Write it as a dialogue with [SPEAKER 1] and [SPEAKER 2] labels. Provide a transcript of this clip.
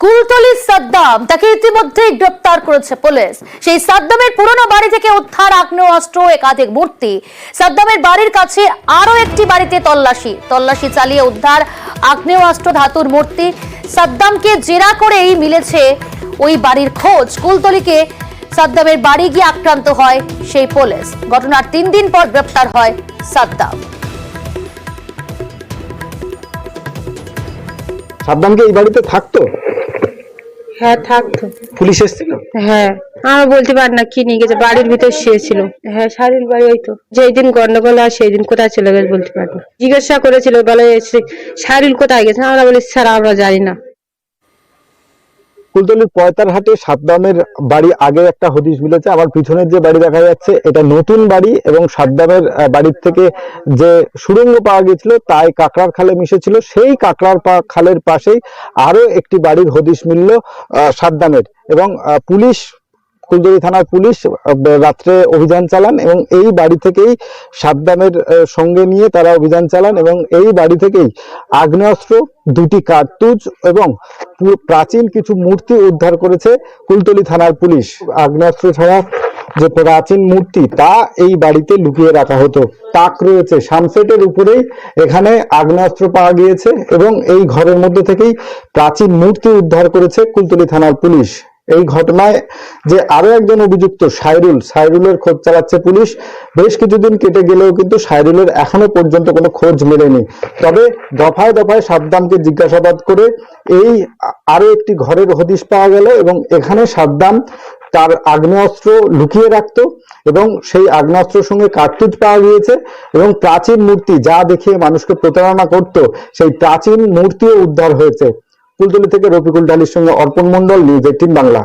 [SPEAKER 1] কুলতলি সাদ্দাম তাকে ইতিমধ্যে গ্রেপ্তার করেছে পুলিশ। সেই সাদ্দামের পুরনো বাড়ি থেকে উদ্ধার আগ্নেয়াস্ত্র, একাধিক মূর্তি। সাদ্দামের বাড়ির কাছে আরো একটি বাড়িতে তল্লাশি চালিয়ে উদ্ধার আগ্নেয়াস্ত্র, ধাতুর মূর্তি। সাদ্দামকে জেরা করেই মিলেছে ওই বাড়ির খোঁজ। কুলতলিকে সাদ্দামের বাড়ি গিয়ে আক্রান্ত হয় সেই পুলিশ। ঘটনার 3 দিন পর গ্রেপ্তার হয় সাদ্দাম।
[SPEAKER 2] সাদ্দাম কি এই বাড়িতে থাকতো?
[SPEAKER 3] হ্যাঁ থাকতো।
[SPEAKER 2] পুলিশ এসেছিল?
[SPEAKER 3] হ্যাঁ আমরা বলতে পারি না কি নিয়ে গেছে, বাড়ির ভিতর শুয়েছিল। হ্যাঁ শারীর বাড়ি হয়তো, যেই দিন গন্ডগোল হয় সেই দিন কোথায় চলে গেছে বলতে পারি না। জিজ্ঞাসা করেছিল, বলে শারীর কোথায় গেছে, আমরা বলি স্যার আমরা জানি না।
[SPEAKER 2] কুলতলির পয়তারহাটে সাদ্দামের বাড়ি আগে একটা হদিশ মিলেছে। আমার পিছনের যে বাড়ি দেখা যাচ্ছে এটা নতুন বাড়ি, এবং সাদ্দামের বাড়ির থেকে যে সুড়ঙ্গ পাওয়া গেছিল তাই কাকড়ার খালে মিশেছিল। সেই কাকড়ার খালের পাশেই আরো একটি বাড়ির হদিশ মিলল সাদ্দামের, এবং পুলিশ, কুলতলি থানার পুলিশ রাত্রে অভিযান চালান এবং এই বাড়ি থেকেই সাদ্দামের সঙ্গে নিয়ে তারা অভিযান চালান, এবং এই বাড়ি থেকেই আগ্নেয়াস্ত্র, 2টি কার্তুজ এবং প্রাচীন কিছু মূর্তি উদ্ধার করেছে কুলতলি থানার পুলিশ। আগ্নেয়াস্ত্র ছাড়া যে প্রাচীন মূর্তি তা এই বাড়িতে লুকিয়ে রাখা হতো। তাক রয়েছে, সানসেটের উপরেই এখানে আগ্নেয়াস্ত্র পাওয়া গিয়েছে, এবং এই ঘরের মধ্যে থেকেই প্রাচীন মূর্তি উদ্ধার করেছে কুলতলি থানার পুলিশ। এই ঘটনায় যে আরো একজন অভিযুক্ত সাইরুলের খোঁজ চালাচ্ছে পুলিশ। বেশ কিছুদিন কেটে গেলেও কিন্তু সাইরুলের এখনো পর্যন্ত কোনো খোঁজ মেলেনি। তবে দফায় দফায় সাদ্দামকে জিজ্ঞাসাবাদ করে এই আরো একটি ঘরের হদিশ পাওয়া গেল, এবং এখানে সাদ্দাম তার আগ্নেয়াস্ত্র লুকিয়ে রাখতো, এবং সেই আগ্নেয়াস্ত্রের সঙ্গে কার্তুজ পাওয়া গিয়েছে, এবং প্রাচীন মূর্তি যা দেখিয়ে মানুষকে প্রতারণা করত সেই প্রাচীন মূর্তিও উদ্ধার হয়েছে। কুলতলি থেকে রফিকুল ডালির সঙ্গে অর্পণ মণ্ডল, নিউজ 18 বাংলা।